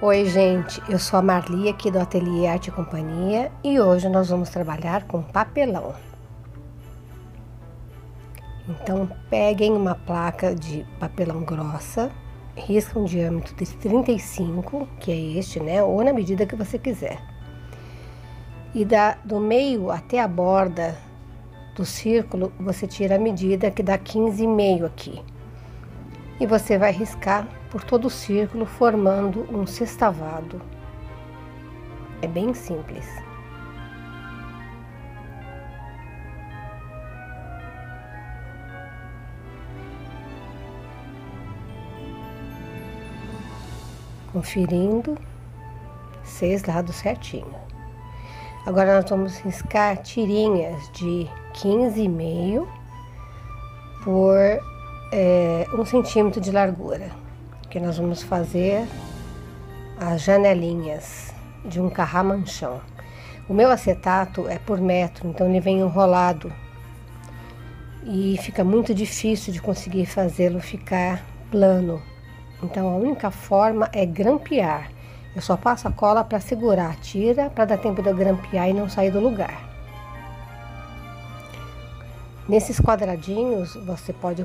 Oi gente, eu sou a Marli aqui do Ateliê Arte e Companhia e hoje nós vamos trabalhar com papelão. Então peguem uma placa de papelão grossa, risca um diâmetro de 35, que é este, né? Ou na medida que você quiser. E do meio até a borda do círculo você tira a medida que dá 15,5 aqui. E você vai riscar por todo o círculo formando um sextavado. É bem simples. Conferindo 6 lados certinho. Agora nós vamos riscar tirinhas de 15,5 por 1 centímetro de largura, que nós vamos fazer as janelinhas de um carramanchão. O meu acetato é por metro, então ele vem enrolado e fica muito difícil de conseguir fazê-lo ficar plano. Então a única forma é grampear. Eu só passo a cola para segurar a tira, para dar tempo de eu grampear e não sair do lugar. Nesses quadradinhos você pode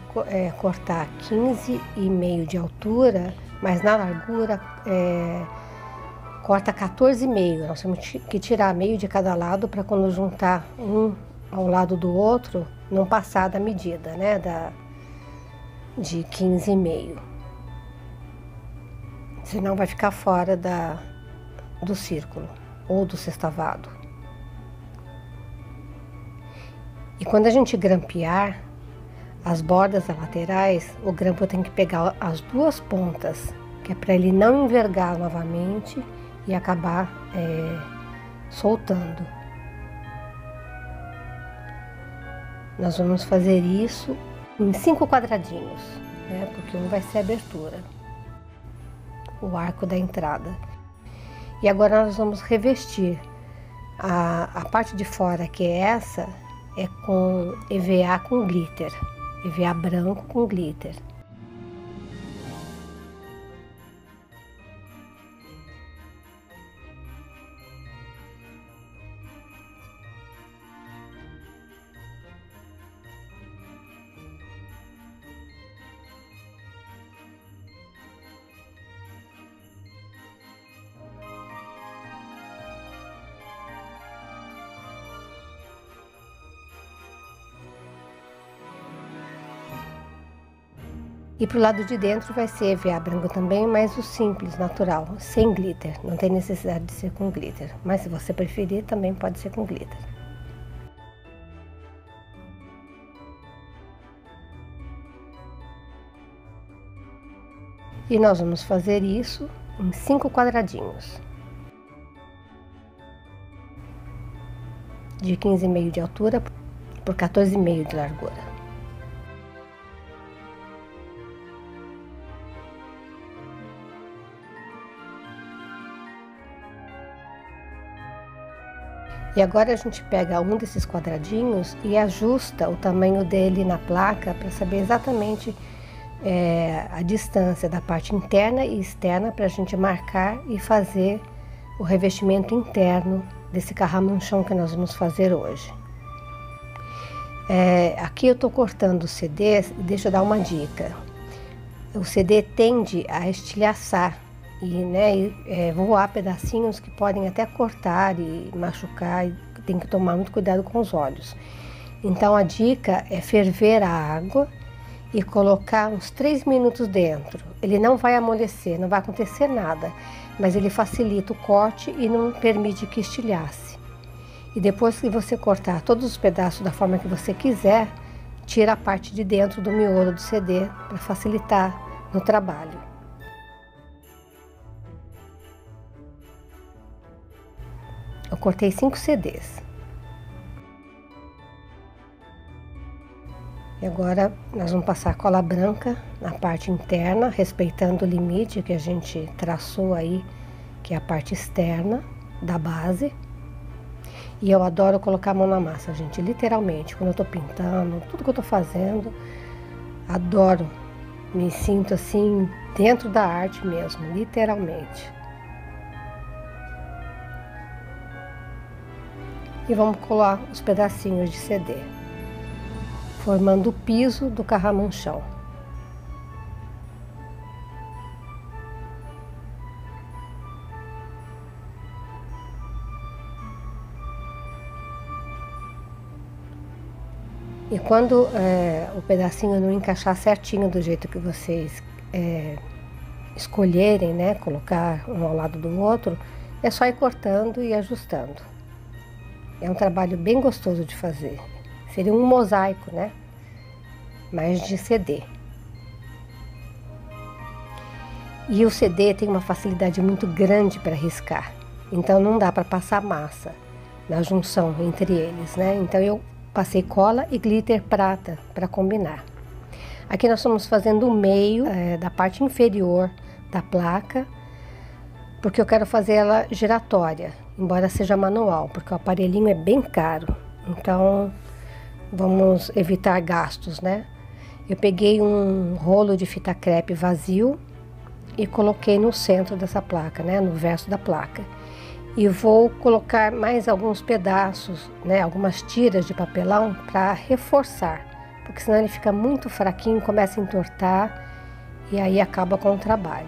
cortar 15,5 de altura, mas na largura corta 14,5. Nós temos que tirar meio de cada lado para quando juntar um ao lado do outro não passar da medida, né, de 15,5. Senão vai ficar fora do círculo ou do sextavado. E quando a gente grampear as bordas laterais, o grampo tem que pegar as duas pontas, que é para ele não envergar novamente e acabar soltando. Nós vamos fazer isso em 5 quadradinhos, né? Porque um vai ser a abertura, o arco da entrada. E agora nós vamos revestir a parte de fora, que é essa, é com EVA com glitter, EVA branco com glitter. E pro lado de dentro vai ser EVA branco também, mas o simples, natural, sem glitter. Não tem necessidade de ser com glitter, mas se você preferir também pode ser com glitter. E nós vamos fazer isso em 5 quadradinhos. De 15,5 de altura por 14,5 de largura. E agora a gente pega um desses quadradinhos e ajusta o tamanho dele na placa para saber exatamente a distância da parte interna e externa para a gente marcar e fazer o revestimento interno desse carramanchão que nós vamos fazer hoje. Aqui eu estou cortando o CD, deixa eu dar uma dica. O CD tende a estilhaçar e voar pedacinhos que podem até cortar e machucar, e tem que tomar muito cuidado com os olhos. Então a dica é ferver a água e colocar uns 3 minutos dentro. Ele não vai amolecer, não vai acontecer nada, mas ele facilita o corte e não permite que estilhace. E depois que você cortar todos os pedaços da forma que você quiser, tira a parte de dentro do miolo do CD para facilitar no trabalho. Eu cortei 5 CDs. E agora nós vamos passar cola branca na parte interna, respeitando o limite que a gente traçou aí, que é a parte externa da base. E eu adoro colocar a mão na massa, gente, literalmente, quando eu tô pintando, tudo que eu tô fazendo, adoro. Me sinto assim, dentro da arte mesmo, literalmente. e vamos colar os pedacinhos de CD, formando o piso do carramanchão. E quando o pedacinho não encaixar certinho do jeito que vocês escolherem, né, colocar um ao lado do outro, é só ir cortando e ajustando. É um trabalho bem gostoso de fazer. Seria um mosaico, né, mas de CD. E o CD tem uma facilidade muito grande para riscar, então não dá para passar massa na junção entre eles, né? Então eu passei cola e glitter prata para combinar. Aqui nós estamos fazendo o meio da parte inferior da placa, porque eu quero fazer ela giratória, embora seja manual, porque o aparelhinho é bem caro. Então vamos evitar gastos, né? Eu peguei um rolo de fita crepe vazio e coloquei no centro dessa placa, né, no verso da placa. E vou colocar mais alguns pedaços, né, algumas tiras de papelão para reforçar, porque senão ele fica muito fraquinho, começa a entortar e aí acaba com o trabalho.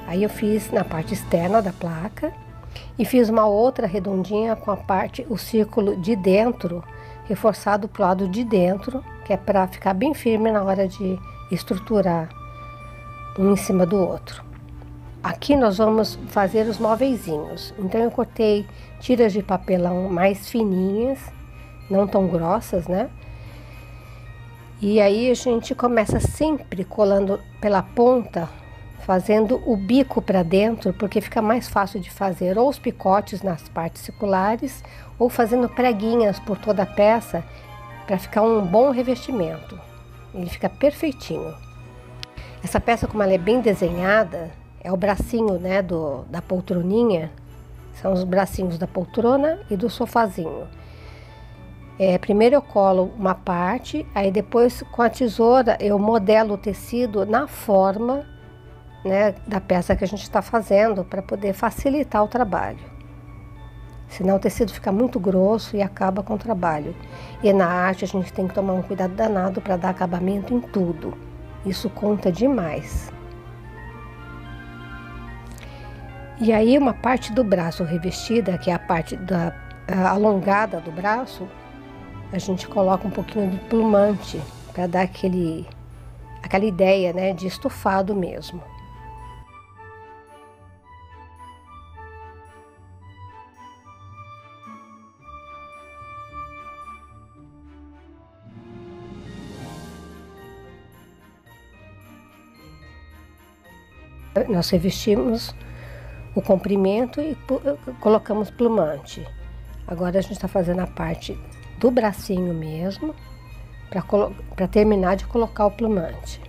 Aí eu fiz na parte externa da placa e fiz uma outra redondinha com o círculo de dentro, reforçado pro lado de dentro, que é para ficar bem firme na hora de estruturar um em cima do outro. Aqui nós vamos fazer os móveizinhos. Então eu cortei tiras de papelão mais fininhas, não tão grossas, né? E aí a gente começa sempre colando pela ponta, fazendo o bico para dentro, porque fica mais fácil de fazer ou os picotes nas partes circulares, ou fazendo preguinhas por toda a peça, para ficar um bom revestimento. Ele fica perfeitinho. Essa peça, como ela é bem desenhada, é o bracinho, né, da poltroninha, são os bracinhos da poltrona e do sofazinho. Primeiro eu colo uma parte, aí depois com a tesoura eu modelo o tecido na forma, né, da peça que a gente está fazendo, para poder facilitar o trabalho. Senão o tecido fica muito grosso e acaba com o trabalho. E na arte a gente tem que tomar um cuidado danado para dar acabamento em tudo. Isso conta demais. E aí uma parte do braço revestida, que é a parte alongada do braço, a gente coloca um pouquinho de plumante para dar aquela ideia, né, de estofado mesmo. Nós revestimos o comprimento e colocamos plumante. Agora a gente está fazendo a parte do bracinho mesmo, para terminar de colocar o plumante.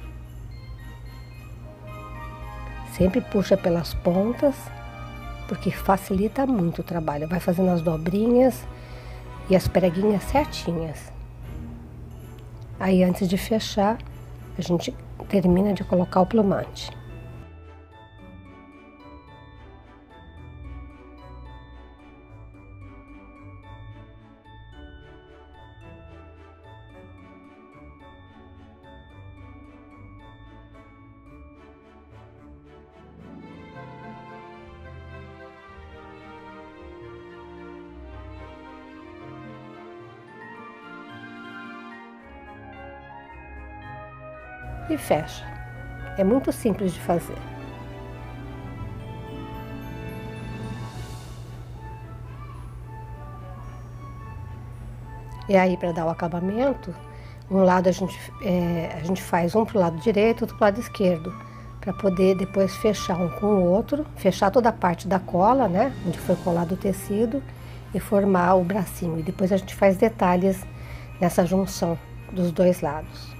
Sempre puxa pelas pontas, porque facilita muito o trabalho. Vai fazendo as dobrinhas e as preguinhas certinhas. Aí antes de fechar, a gente termina de colocar o plumante. E fecha. É muito simples de fazer. E aí, para dar o acabamento, um lado a gente faz um pro lado direito, outro pro lado esquerdo, para poder depois fechar um com o outro, fechar toda a parte da cola, né, onde foi colado o tecido, e formar o bracinho. E depois a gente faz detalhes nessa junção dos dois lados.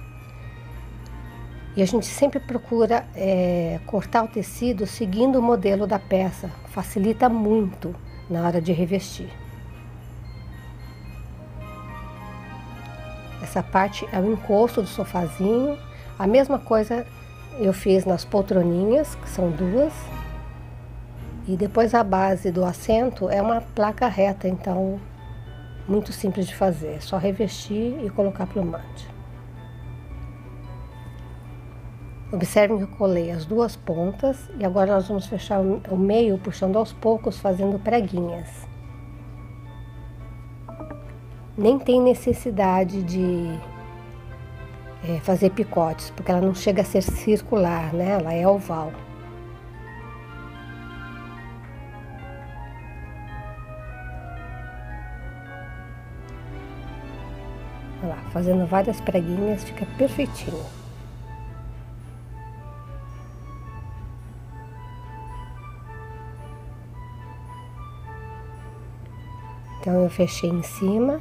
E a gente sempre procura cortar o tecido seguindo o modelo da peça. Facilita muito na hora de revestir. Essa parte é o encosto do sofazinho. A mesma coisa eu fiz nas poltroninhas, que são duas. E depois a base do assento é uma placa reta, então muito simples de fazer. É só revestir e colocar plumante. Observem que eu colei as duas pontas e agora nós vamos fechar o meio puxando aos poucos, fazendo preguinhas. Nem tem necessidade de fazer picotes, porque ela não chega a ser circular, né? Ela é oval. Olha lá, fazendo várias preguinhas fica perfeitinho. Então eu fechei em cima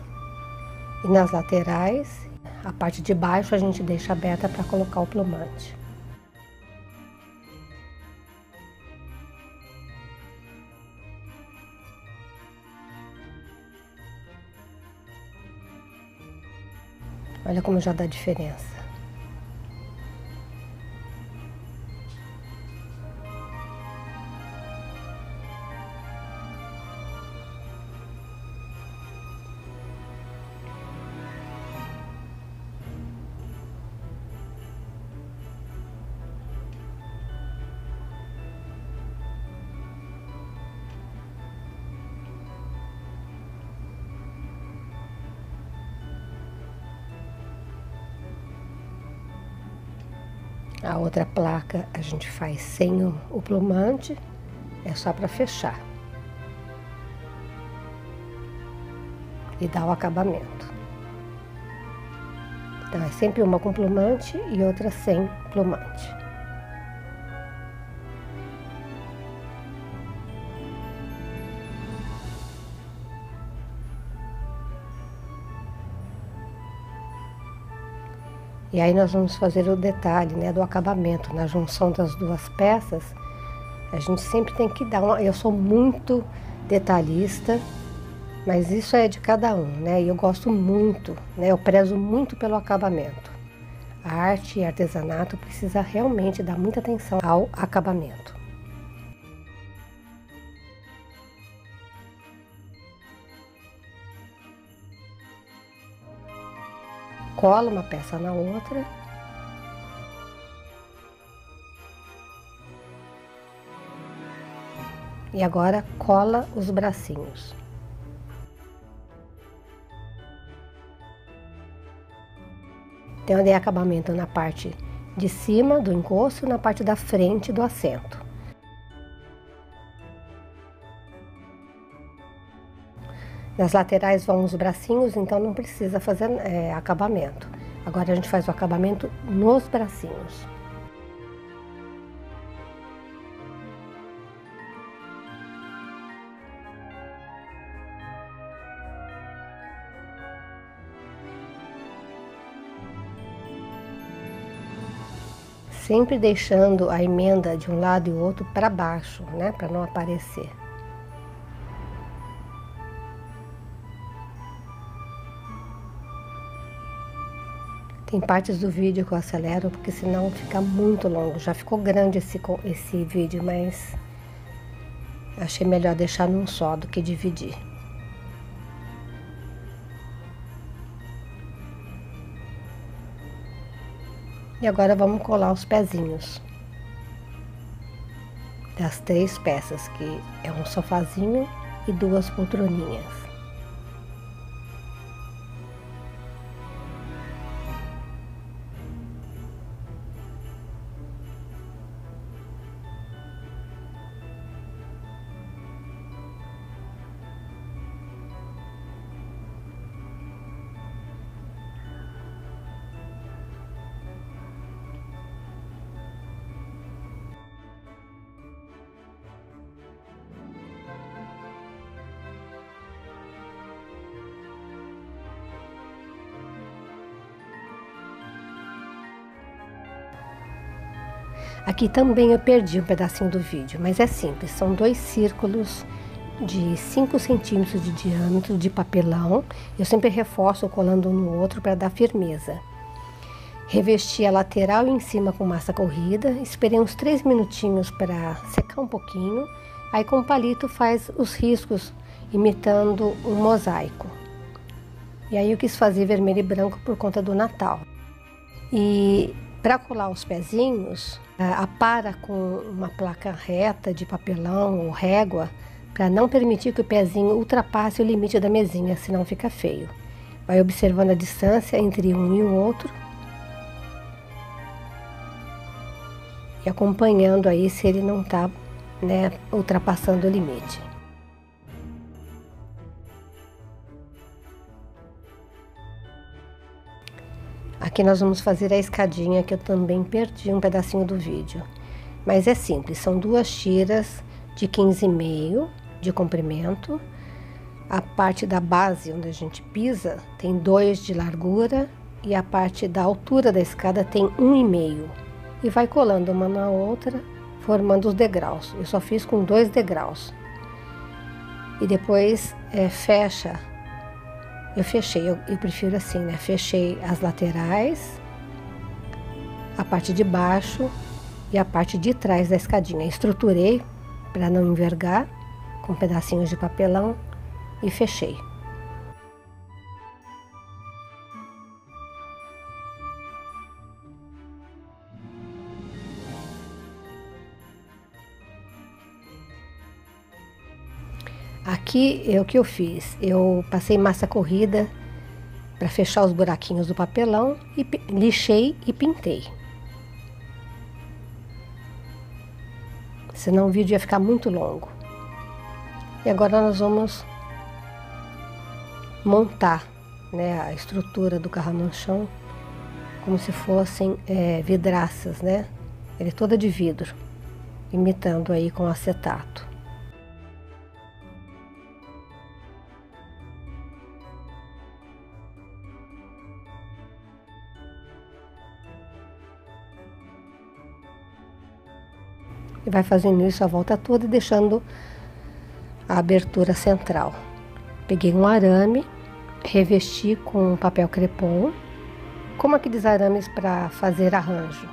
e nas laterais, a parte de baixo a gente deixa aberta para colocar o plumante. Olha como já dá diferença. A outra placa a gente faz sem o plumante, é só para fechar e dar o acabamento. Então é sempre uma com plumante e outra sem plumante. E aí nós vamos fazer o detalhe, né, do acabamento, na junção das duas peças. A gente sempre tem que dar uma... Eu sou muito detalhista, mas isso é de cada um, né? E eu gosto muito, né? Eu prezo muito pelo acabamento. A arte e artesanato precisa realmente dar muita atenção ao acabamento. Cola uma peça na outra. E agora cola os bracinhos. Então eu dei acabamento na parte de cima do encosto e na parte da frente do assento. Nas laterais vão os bracinhos, então não precisa fazer acabamento. Agora a gente faz o acabamento nos bracinhos. Sempre deixando a emenda de um lado e o outro para baixo, né, para não aparecer. Tem partes do vídeo que eu acelero, porque senão fica muito longo. Já ficou grande esse vídeo, mas achei melhor deixar num só do que dividir. E agora vamos colar os pezinhos das 3 peças, que é um sofazinho e 2 poltroninhas. Aqui também eu perdi um pedacinho do vídeo, mas é simples, são 2 círculos de 5 centímetros de diâmetro de papelão. Eu sempre reforço colando um no outro para dar firmeza. Revesti a lateral e em cima com massa corrida, esperei uns 3 minutinhos para secar um pouquinho Aí com o palito faz os riscos, imitando um mosaico. E aí eu quis fazer vermelho e branco por conta do Natal. E para colar os pezinhos, apara com uma placa reta de papelão ou régua, para não permitir que o pezinho ultrapasse o limite da mesinha, senão fica feio. Vai observando a distância entre um e o outro e acompanhando aí se ele não está, né, ultrapassando o limite. Aqui nós vamos fazer a escadinha, que eu também perdi um pedacinho do vídeo. Mas é simples, são 2 tiras de 15,5 de comprimento. A parte da base, onde a gente pisa, tem 2 de largura e a parte da altura da escada tem 1,5. E vai colando uma na outra, formando os degraus. Eu só fiz com 2 degraus. E depois fecha. Eu fechei, eu prefiro assim, né? Fechei as laterais, a parte de baixo e a parte de trás da escadinha. Estruturei para não envergar com pedacinhos de papelão e fechei. Aqui o que eu fiz? Eu passei massa corrida para fechar os buraquinhos do papelão e lixei e pintei. Senão o vídeo ia ficar muito longo. E agora nós vamos montar, né, a estrutura do carramanchão como se fossem vidraças, né? Ele é toda de vidro, imitando aí com acetato. E vai fazendo isso a volta toda e deixando a abertura central. Peguei um arame, revesti com papel crepom, como aqueles arames para fazer arranjo.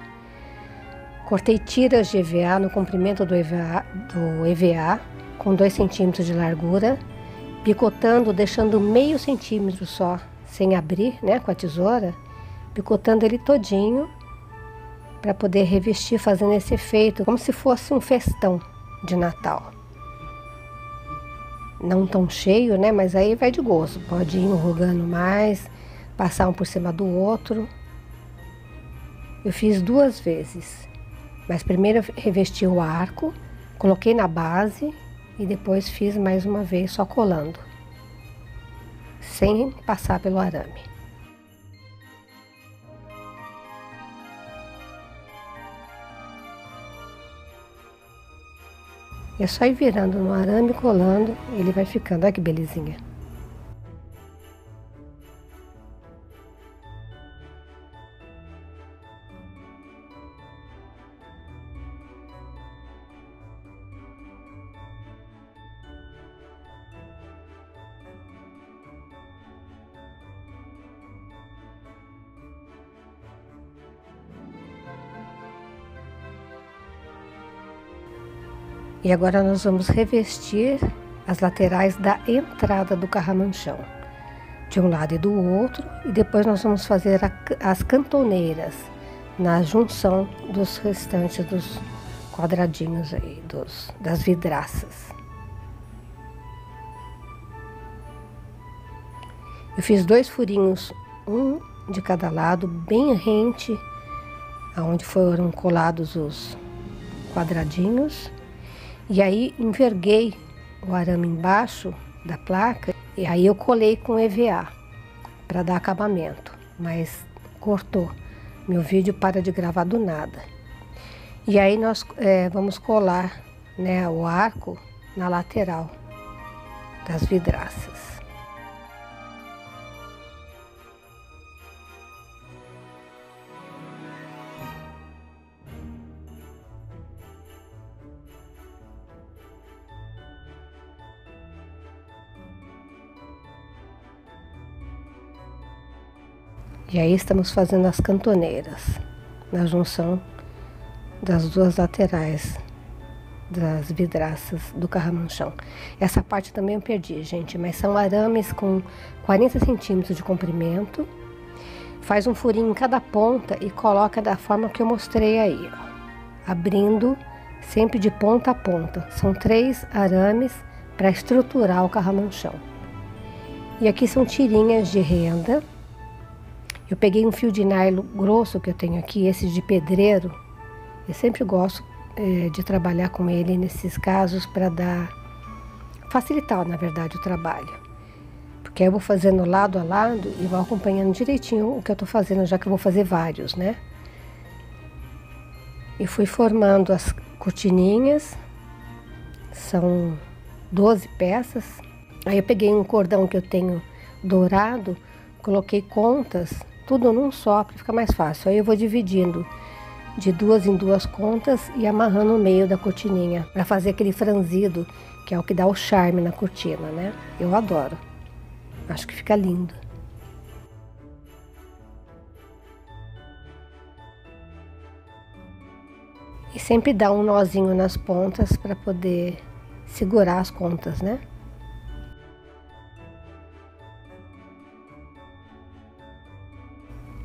Cortei tiras de EVA no comprimento do EVA com 2 centímetros de largura, picotando, deixando meio centímetro só, sem abrir, né, com a tesoura, picotando ele todinho, para poder revestir, fazendo esse efeito, como se fosse um festão de Natal. Não tão cheio, né? Mas aí vai de gosto. Pode ir enrugando mais, passar um por cima do outro. Eu fiz 2 vezes. Mas primeiro eu revesti o arco, coloquei na base e depois fiz mais uma vez só colando, sem passar pelo arame. É só ir virando no arame, colando, ele vai ficando. Olha que belezinha. E agora nós vamos revestir as laterais da entrada do carramanchão, de um lado e do outro, e depois nós vamos fazer as cantoneiras na junção dos restantes dos quadradinhos aí, das vidraças. Eu fiz 2 furinhos, um de cada lado, bem rente, aonde foram colados os quadradinhos. E aí enverguei o arame embaixo da placa e aí eu colei com EVA para dar acabamento, mas cortou. Meu vídeo para de gravar do nada. E aí nós vamos colar, né, o arco na lateral das vidraças. E aí estamos fazendo as cantoneiras na junção das 2 laterais das vidraças do carramanchão. Essa parte também eu perdi, gente, mas são arames com 40 centímetros de comprimento. Faz um furinho em cada ponta e coloca da forma que eu mostrei aí, ó, abrindo sempre de ponta a ponta. São 3 arames para estruturar o carramanchão. E aqui são tirinhas de renda. Eu peguei um fio de nylon grosso que eu tenho aqui, esse de pedreiro. Eu sempre gosto de trabalhar com ele nesses casos para facilitar, na verdade, o trabalho. Porque aí eu vou fazendo lado a lado e vou acompanhando direitinho o que eu tô fazendo, já que eu vou fazer vários, né? E fui formando as cortininhas, são 12 peças. Aí eu peguei um cordão que eu tenho dourado, coloquei contas, tudo num só, para ficar mais fácil. Aí eu vou dividindo de 2 em 2 contas e amarrando no meio da cortininha, para fazer aquele franzido, que é o que dá o charme na cortina, né? Eu adoro. Acho que fica lindo. E sempre dá um nozinho nas pontas para poder segurar as contas, né?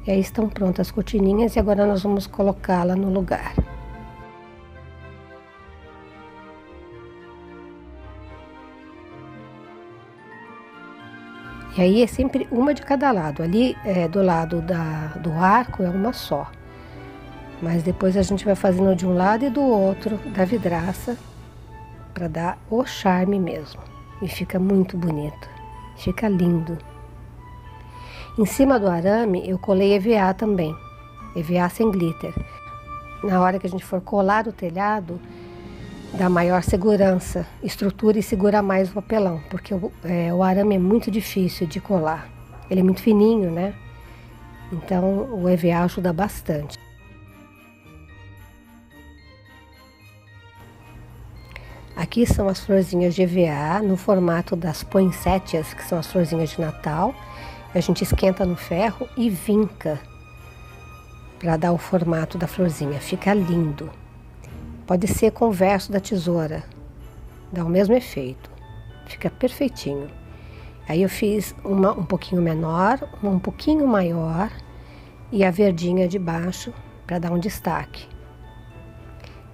E aí estão prontas as cortininhas e agora nós vamos colocá-la no lugar. E aí é sempre uma de cada lado. Ali do lado do arco é uma só. Mas depois a gente vai fazendo de um lado e do outro da vidraça para dar o charme mesmo. E fica muito bonito. Fica lindo. Em cima do arame eu colei EVA também. EVA sem glitter. Na hora que a gente for colar o telhado, dá maior segurança, estrutura e segura mais o papelão, porque o arame é muito difícil de colar. Ele é muito fininho, né? Então o EVA ajuda bastante. Aqui são as florzinhas de EVA no formato das poinsettias, que são as florzinhas de Natal. A gente esquenta no ferro e vinca para dar o formato da florzinha. Fica lindo. Pode ser com o verso da tesoura, dá o mesmo efeito, fica perfeitinho. Aí eu fiz uma um pouquinho menor, uma um pouquinho maior e a verdinha de baixo para dar um destaque.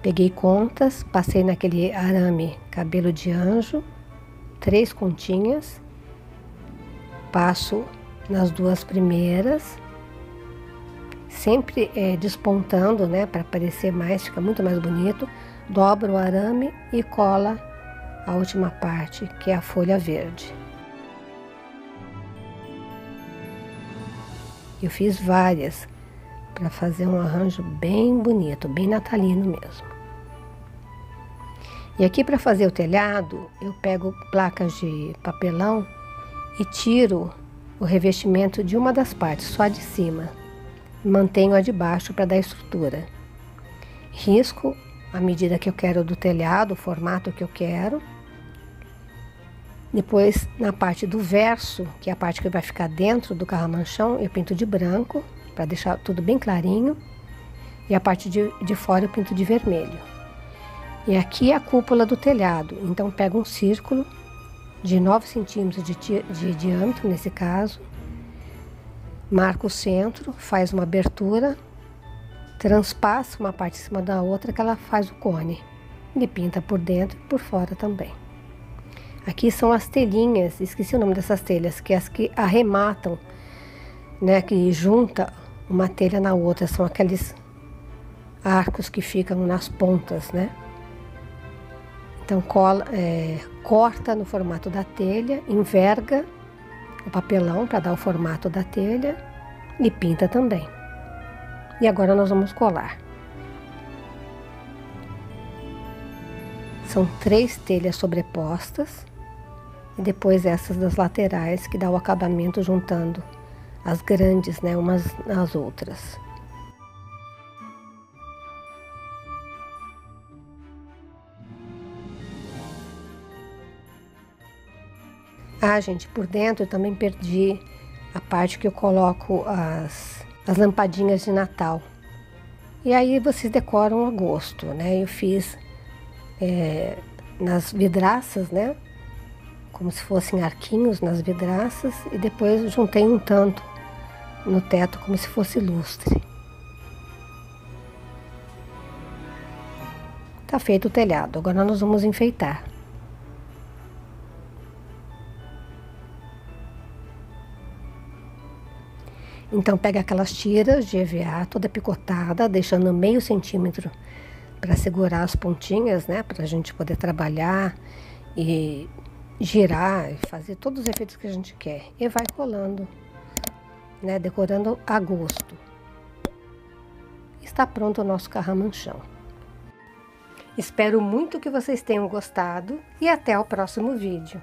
Peguei contas, passei naquele arame cabelo de anjo, 3 continhas, passo nas 2 primeiras, sempre despontando, né, para aparecer mais, fica muito mais bonito. Dobra o arame e cola a última parte, que é a folha verde. Eu fiz várias para fazer um arranjo bem bonito, bem natalino mesmo. E aqui para fazer o telhado, eu pego placas de papelão e tiro o revestimento de uma das partes, só a de cima. Mantenho a de baixo para dar estrutura. Risco a medida que eu quero do telhado, o formato que eu quero. Depois, na parte do verso, que é a parte que vai ficar dentro do carramanchão, eu pinto de branco, para deixar tudo bem clarinho. E a parte de fora eu pinto de vermelho. E aqui é a cúpula do telhado, então pego um círculo de 9 centímetros de diâmetro, nesse caso. Marca o centro, faz uma abertura, transpassa uma parte em cima da outra que ela faz o cone. E pinta por dentro e por fora também. Aqui são as telhinhas, esqueci o nome dessas telhas, que é as que arrematam, né, que junta uma telha na outra, são aqueles arcos que ficam nas pontas, né? Então corta no formato da telha, enverga o papelão para dar o formato da telha e pinta também. E agora nós vamos colar. São 3 telhas sobrepostas e depois essas das laterais que dá o acabamento juntando as grandes, né, umas nas outras. Ah, gente, por dentro eu também perdi a parte que eu coloco as lampadinhas de Natal. E aí vocês decoram a gosto, né? Eu fiz nas vidraças, né? Como se fossem arquinhos nas vidraças, e depois juntei um tanto no teto como se fosse lustre. Tá feito o telhado, agora nós vamos enfeitar. Então pega aquelas tiras de EVA toda picotada, deixando meio centímetro para segurar as pontinhas, né? Para a gente poder trabalhar e girar e fazer todos os efeitos que a gente quer. E vai colando, né? Decorando a gosto. Está pronto o nosso carramanchão. Espero muito que vocês tenham gostado e até o próximo vídeo.